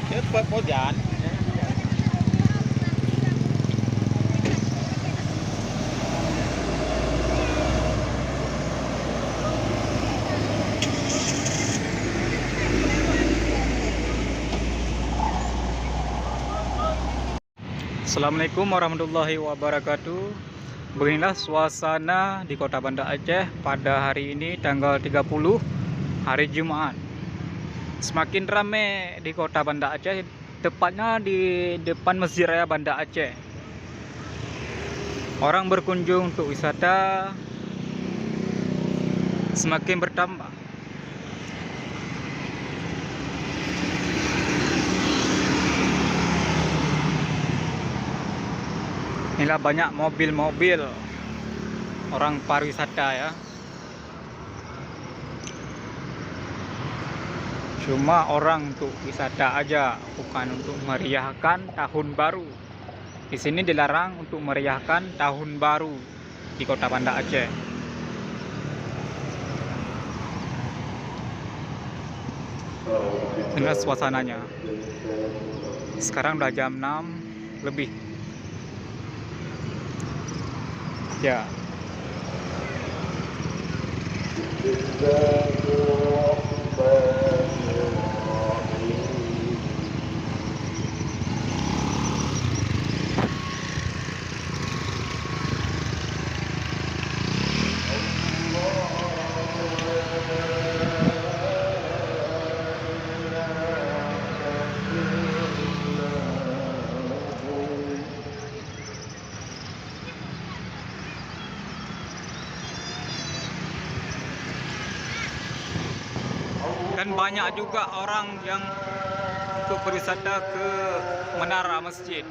Cepat Bojan. Assalamualaikum warahmatullahi wabarakatuh. Beginilah suasana di Kota Banda Aceh pada hari ini tanggal 30 hari Jumat. Semakin ramai di Kota Banda Aceh, tepatnya di depan Masjid Raya Banda Aceh. Orang berkunjung untuk wisata semakin bertambah. Inilah banyak mobil-mobil orang pariwisata ya. Cuma orang untuk wisata aja, bukan untuk meriahkan tahun baru. Di sini dilarang untuk meriahkan tahun baru di Kota Banda Aceh. Inilah suasananya. Sekarang udah jam 6 lebih. Ya. Dan banyak juga orang yang untuk berwisata ke menara masjid.